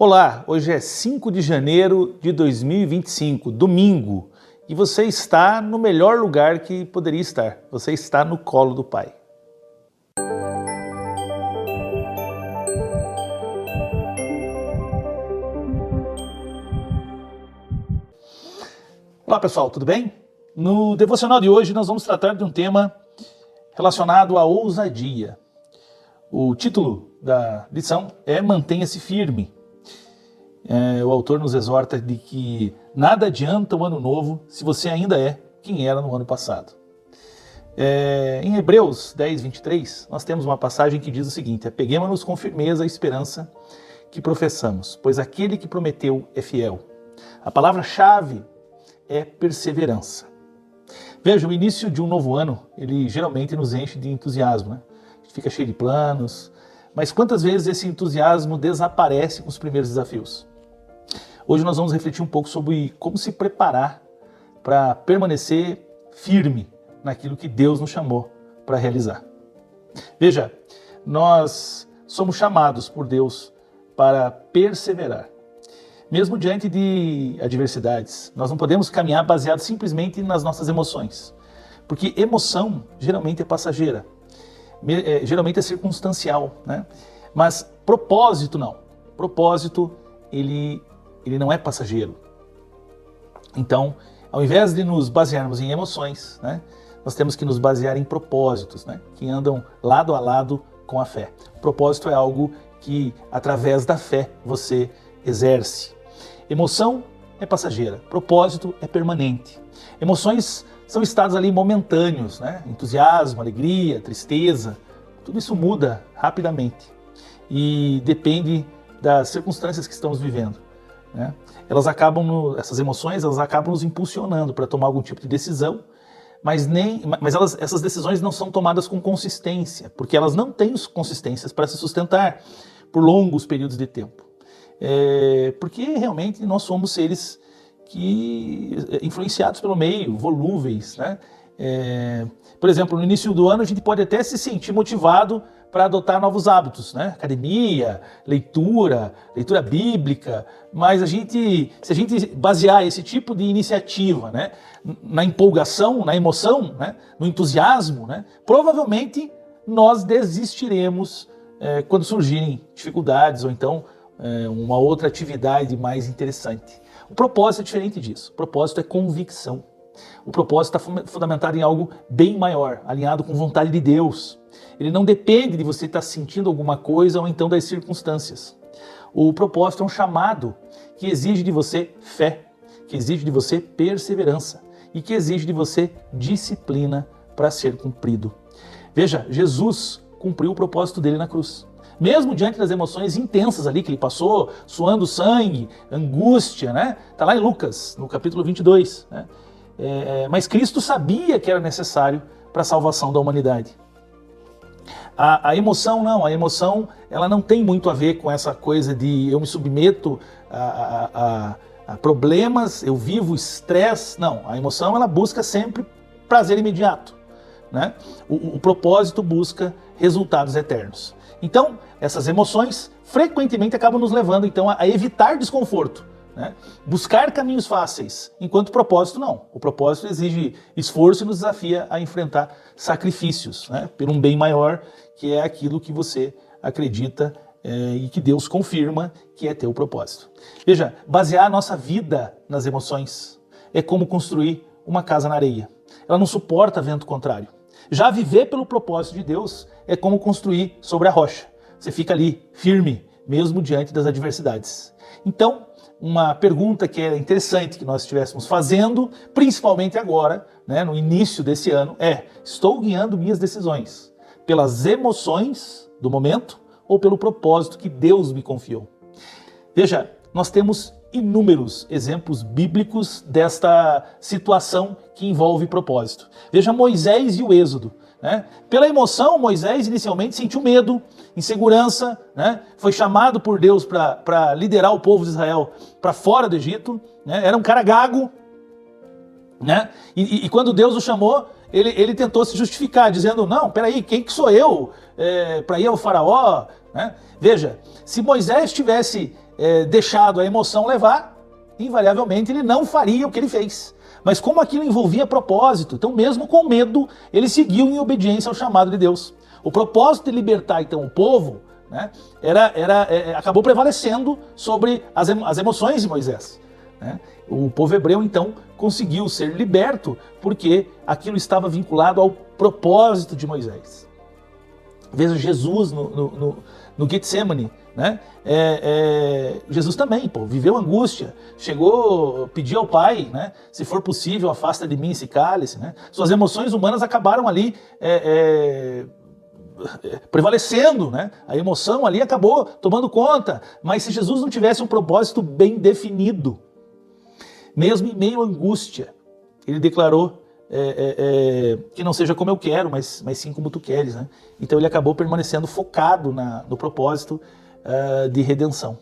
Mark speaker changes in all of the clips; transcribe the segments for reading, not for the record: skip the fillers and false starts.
Speaker 1: Olá, hoje é 5 de janeiro de 2025, domingo, e você está no melhor lugar que poderia estar. Você está no colo do Pai. Olá pessoal, tudo bem? No devocional de hoje nós vamos tratar de um tema relacionado à ousadia. O título da lição é Mantenha-se firme. O autor nos exorta de que nada adianta o ano novo se você ainda é quem era no ano passado. Em Hebreus 10, 23, nós temos uma passagem que diz o seguinte: apeguemo-nos com firmeza à esperança que professamos, pois aquele que prometeu é fiel. A palavra-chave é perseverança. Veja, o início de um novo ano, ele geralmente nos enche de entusiasmo, né? A gente fica cheio de planos, mas quantas vezes esse entusiasmo desaparece com os primeiros desafios? Hoje nós vamos refletir um pouco sobre como se preparar para permanecer firme naquilo que Deus nos chamou para realizar. Veja, nós somos chamados por Deus para perseverar. Mesmo diante de adversidades, nós não podemos caminhar baseado simplesmente nas nossas emoções. Porque emoção geralmente é passageira, geralmente é circunstancial, né? Mas propósito não. Propósito, ele não é passageiro. Então, ao invés de nos basearmos em emoções, né, nós temos que nos basear em propósitos, né, que andam lado a lado com a fé. Propósito é algo que, através da fé, você exerce. Emoção é passageira, propósito é permanente. Emoções são estados ali momentâneos, né? Entusiasmo, alegria, tristeza, tudo isso muda rapidamente e depende das circunstâncias que estamos vivendo, né? Essas emoções elas acabam nos impulsionando para tomar algum tipo de decisão, mas essas decisões não são tomadas com consistência, porque elas não têm consistências para se sustentar por longos períodos de tempo. Porque realmente nós somos seres influenciados pelo meio, volúveis, né? Por exemplo, no início do ano a gente pode até se sentir motivado para adotar novos hábitos, né? Academia, leitura bíblica, mas se a gente basear esse tipo de iniciativa, né, na empolgação, na emoção, né, no entusiasmo, né, provavelmente nós desistiremos quando surgirem dificuldades ou então uma outra atividade mais interessante. O propósito é diferente disso. O propósito é convicção. O propósito está fundamentado em algo bem maior, alinhado com a vontade de Deus. Ele não depende de você estar sentindo alguma coisa ou então das circunstâncias. O propósito é um chamado que exige de você fé, que exige de você perseverança e que exige de você disciplina para ser cumprido. Veja, Jesus cumpriu o propósito dele na cruz. Mesmo diante das emoções intensas ali que ele passou, suando sangue, angústia, né? Está lá em Lucas, no capítulo 22, né? Mas Cristo sabia que era necessário para a salvação da humanidade. A emoção não, a emoção ela não tem muito a ver com essa coisa de eu me submeto a problemas, eu vivo estresse. Não, a emoção ela busca sempre prazer imediato, né? O propósito busca resultados eternos. Então, essas emoções frequentemente acabam nos levando então a evitar desconforto, né? Buscar caminhos fáceis, enquanto o propósito não. O propósito exige esforço e nos desafia a enfrentar sacrifícios, né? Por um bem maior, que é aquilo que você acredita e que Deus confirma que é teu propósito. Veja, basear a nossa vida nas emoções é como construir uma casa na areia. Ela não suporta vento contrário. Já viver pelo propósito de Deus é como construir sobre a rocha. Você fica ali firme, mesmo diante das adversidades. Então, uma pergunta que é interessante que nós estivéssemos fazendo, principalmente agora, né, no início desse ano, estou guiando minhas decisões pelas emoções do momento ou pelo propósito que Deus me confiou? Veja, nós temos inúmeros exemplos bíblicos desta situação que envolve propósito. Veja Moisés e o Êxodo, né? Pela emoção, Moisés inicialmente sentiu medo, insegurança, né? Foi chamado por Deus para liderar o povo de Israel para fora do Egito, né? Era um cara gago, né? E quando Deus o chamou, ele tentou se justificar, dizendo, não, peraí, quem que sou eu para ir ao faraó, né? Veja, se Moisés tivesse deixado a emoção levar, invariavelmente ele não faria o que ele fez. Mas como aquilo envolvia propósito, então mesmo com medo, ele seguiu em obediência ao chamado de Deus. O propósito de libertar então o povo, né, acabou prevalecendo sobre as emoções de Moisés, né? O povo hebreu então conseguiu ser liberto porque aquilo estava vinculado ao propósito de Moisés. Veja Jesus no Getsemane, né? Jesus também, viveu angústia, chegou, pediu ao Pai, né? Se for possível, afasta de mim esse cálice, né? Suas emoções humanas acabaram ali prevalecendo, né? A emoção ali acabou tomando conta, mas se Jesus não tivesse um propósito bem definido, mesmo em meio à angústia, ele declarou que não seja como eu quero, mas sim como tu queres, né? Então ele acabou permanecendo focado no propósito de redenção.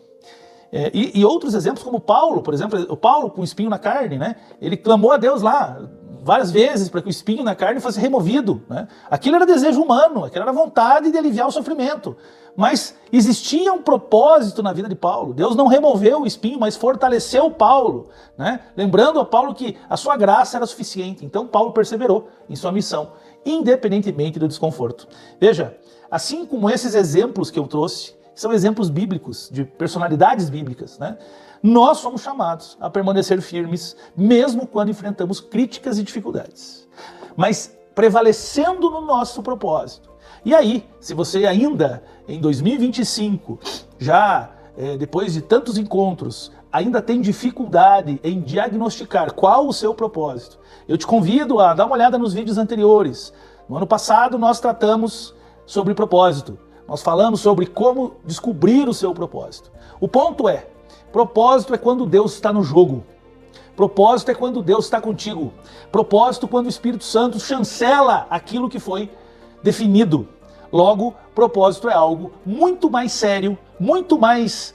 Speaker 1: E outros exemplos, como Paulo, por exemplo, o Paulo com o espinho na carne, né? Ele clamou a Deus lá várias vezes para que o espinho na carne fosse removido, né? Aquilo era desejo humano, aquilo era vontade de aliviar o sofrimento. Mas existia um propósito na vida de Paulo. Deus não removeu o espinho, mas fortaleceu Paulo, né? Lembrando a Paulo que a sua graça era suficiente. Então Paulo perseverou em sua missão, independentemente do desconforto. Veja, assim como esses exemplos que eu trouxe, são exemplos bíblicos, de personalidades bíblicas, né? Nós somos chamados a permanecer firmes, mesmo quando enfrentamos críticas e dificuldades, mas prevalecendo no nosso propósito. E aí, se você ainda em 2025, já depois de tantos encontros, ainda tem dificuldade em diagnosticar qual o seu propósito, eu te convido a dar uma olhada nos vídeos anteriores. No ano passado nós tratamos sobre propósito. Nós falamos sobre como descobrir o seu propósito. O ponto é, propósito é quando Deus está no jogo. Propósito é quando Deus está contigo. Propósito quando o Espírito Santo chancela aquilo que foi definido. Logo, propósito é algo muito mais sério, muito mais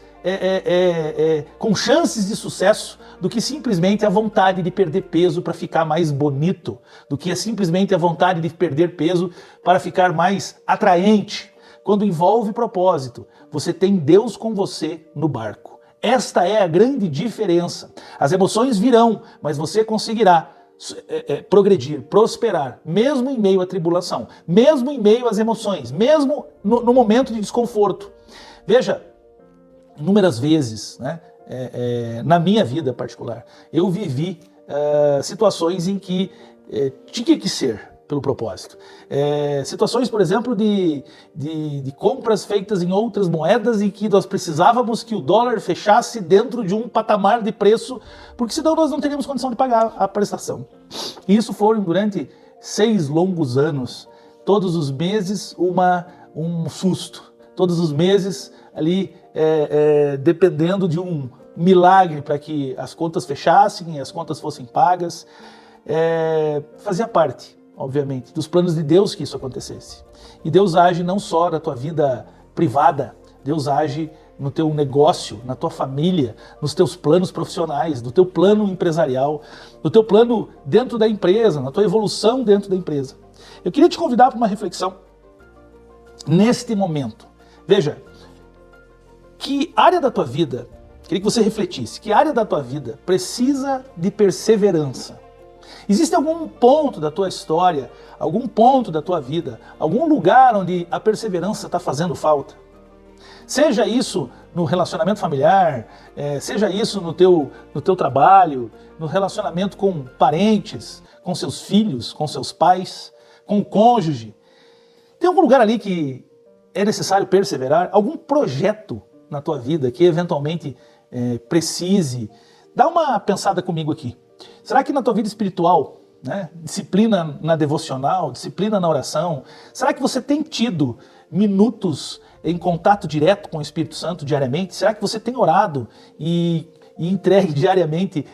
Speaker 1: com chances de sucesso do que simplesmente a vontade de perder peso para ficar mais bonito, do que simplesmente a vontade de perder peso para ficar mais atraente. Quando envolve propósito, você tem Deus com você no barco. Esta é a grande diferença. As emoções virão, mas você conseguirá progredir, prosperar, mesmo em meio à tribulação, mesmo em meio às emoções, mesmo no momento de desconforto. Veja, inúmeras vezes, né, na minha vida particular, eu vivi situações em que tinha que ser pelo propósito. Situações, por exemplo, de compras feitas em outras moedas e que nós precisávamos que o dólar fechasse dentro de um patamar de preço, porque senão nós não teríamos condição de pagar a prestação. E isso foram durante 6 longos anos, todos os meses um susto, todos os meses ali dependendo de um milagre para que as contas fechassem e as contas fossem pagas. Fazia parte, obviamente, dos planos de Deus que isso acontecesse. E Deus age não só na tua vida privada, Deus age no teu negócio, na tua família, nos teus planos profissionais, no teu plano empresarial, no teu plano dentro da empresa, na tua evolução dentro da empresa. Eu queria te convidar para uma reflexão neste momento. Veja, que área da tua vida, queria que você refletisse, que área da tua vida precisa de perseverança? Existe algum ponto da tua história, algum ponto da tua vida, algum lugar onde a perseverança está fazendo falta? Seja isso no relacionamento familiar, seja isso no teu trabalho, no relacionamento com parentes, com seus filhos, com seus pais, com o cônjuge. Tem algum lugar ali que é necessário perseverar? Algum projeto na tua vida que eventualmente precise? Dá uma pensada comigo aqui. Será que na tua vida espiritual, né, disciplina na devocional, disciplina na oração, será que você tem tido minutos em contato direto com o Espírito Santo diariamente? Será que você tem orado e entregue diariamente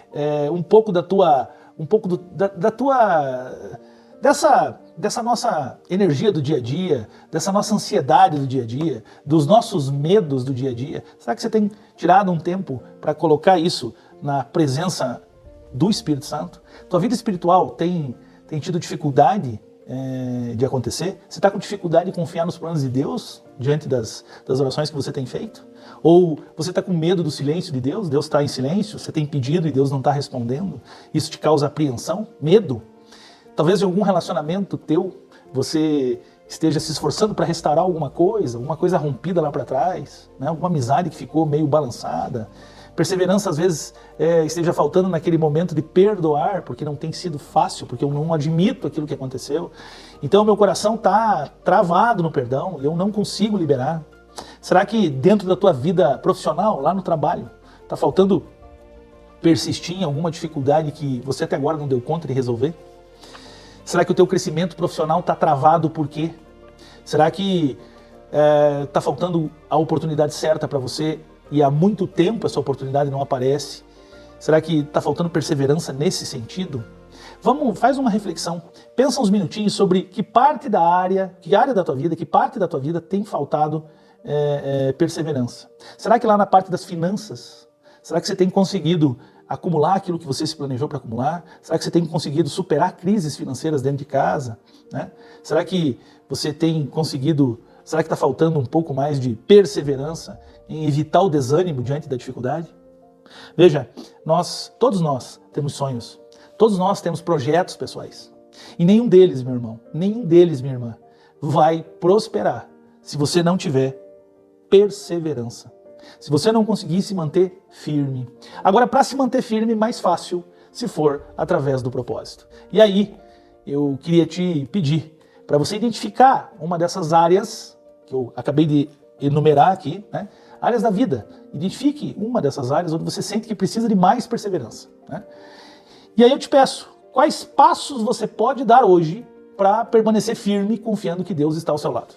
Speaker 1: dessa nossa energia do dia a dia, dessa nossa ansiedade do dia a dia, dos nossos medos do dia a dia? Será que você tem tirado um tempo para colocar isso na presença do Espírito Santo? Tua vida espiritual tem tido dificuldade de acontecer? Você está com dificuldade de confiar nos planos de Deus diante das orações que você tem feito? Ou você está com medo do silêncio de Deus? Deus está em silêncio, você tem pedido e Deus não está respondendo? Isso te causa apreensão, medo? Talvez em algum relacionamento teu, você esteja se esforçando para restaurar alguma coisa rompida lá para trás, né? Alguma amizade que ficou meio balançada. Perseverança às vezes esteja faltando naquele momento de perdoar, porque não tem sido fácil, porque eu não admito aquilo que aconteceu. Então meu coração está travado no perdão, eu não consigo liberar. Será que dentro da tua vida profissional, lá no trabalho, está faltando persistir em alguma dificuldade que você até agora não deu conta de resolver? Será que o teu crescimento profissional está travado por quê? Será que está faltando a oportunidade certa para você e há muito tempo essa oportunidade não aparece? Será que está faltando perseverança nesse sentido? Faz uma reflexão, pensa uns minutinhos sobre que parte da área da tua vida, que parte da tua vida tem faltado perseverança. Será que lá na parte das finanças, será que você tem conseguido acumular aquilo que você se planejou para acumular? Será que você tem conseguido superar crises financeiras dentro de casa, né? Será que você tem conseguido, será que está faltando um pouco mais de perseverança em evitar o desânimo diante da dificuldade? Veja, todos nós temos sonhos, todos nós temos projetos pessoais e nenhum deles, meu irmão, nenhum deles, minha irmã, vai prosperar se você não tiver perseverança. Se você não conseguir se manter firme. Agora, para se manter firme, mais fácil se for através do propósito. E aí, eu queria te pedir para você identificar uma dessas áreas que eu acabei de enumerar aqui, né? Áreas da vida. Identifique uma dessas áreas onde você sente que precisa de mais perseverança, né? E aí eu te peço, quais passos você pode dar hoje para permanecer firme, confiando que Deus está ao seu lado?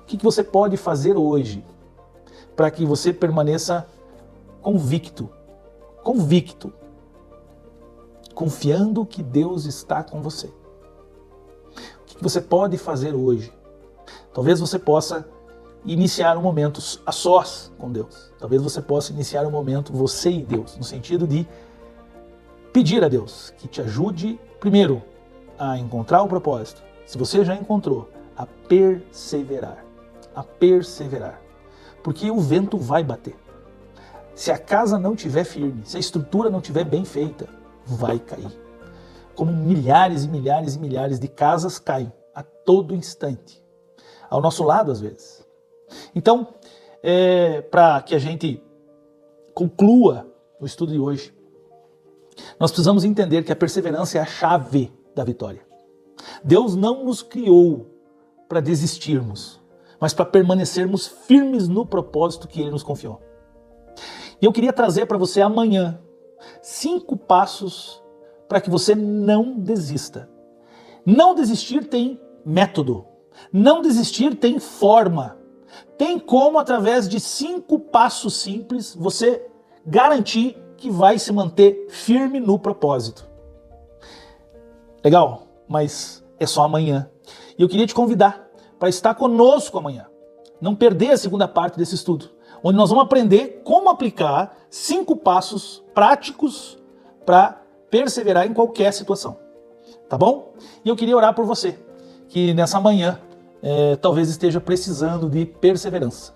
Speaker 1: O que você pode fazer hoje para que você permaneça convicto, confiando que Deus está com você? O que você pode fazer hoje? Talvez você possa iniciar um momento a sós com Deus. Talvez você possa iniciar um momento você e Deus, no sentido de pedir a Deus que te ajude, primeiro, a encontrar o propósito. Se você já encontrou, a perseverar. Porque o vento vai bater. Se a casa não estiver firme, se a estrutura não estiver bem feita, vai cair. Como milhares e milhares e milhares de casas caem a todo instante. Ao nosso lado, às vezes. Então, para que a gente conclua o estudo de hoje, nós precisamos entender que a perseverança é a chave da vitória. Deus não nos criou para desistirmos, mas para permanecermos firmes no propósito que Ele nos confiou. E eu queria trazer para você amanhã 5 passos para que você não desista. Não desistir tem método. Não desistir tem forma. Tem como, através de 5 passos simples, você garantir que vai se manter firme no propósito. Legal? Mas é só amanhã. E eu queria te convidar para estar conosco amanhã. Não perder a segunda parte desse estudo, onde nós vamos aprender como aplicar 5 passos práticos para perseverar em qualquer situação. Tá bom? E eu queria orar por você, que nessa manhã talvez esteja precisando de perseverança.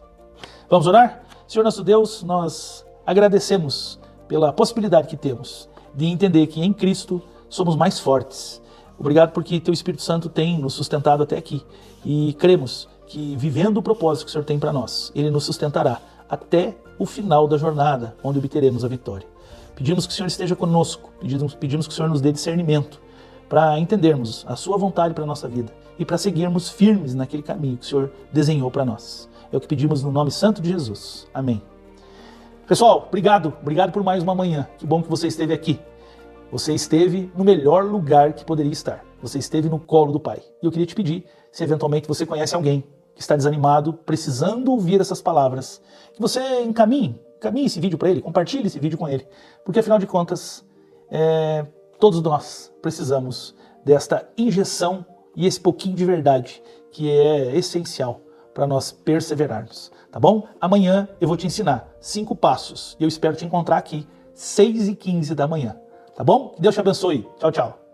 Speaker 1: Vamos orar? Senhor nosso Deus, nós agradecemos pela possibilidade que temos de entender que em Cristo somos mais fortes. Obrigado porque Teu Espírito Santo tem nos sustentado até aqui e cremos que vivendo o propósito que o Senhor tem para nós, Ele nos sustentará até o final da jornada, onde obteremos a vitória. Pedimos que o Senhor esteja conosco, pedimos que o Senhor nos dê discernimento para entendermos a Sua vontade para a nossa vida e para seguirmos firmes naquele caminho que o Senhor desenhou para nós. É o que pedimos no nome santo de Jesus. Amém. Pessoal, obrigado por mais uma manhã. Que bom que você esteve aqui. Você esteve no melhor lugar que poderia estar. Você esteve no colo do Pai. E eu queria te pedir, se eventualmente você conhece alguém que está desanimado, precisando ouvir essas palavras, que você encaminhe esse vídeo para ele, compartilhe esse vídeo com ele. Porque afinal de contas, todos nós precisamos desta injeção e esse pouquinho de verdade que é essencial para nós perseverarmos. Tá bom? Amanhã eu vou te ensinar 5 passos e eu espero te encontrar aqui 6h15 da manhã. Tá bom? Que Deus te abençoe. Tchau, tchau.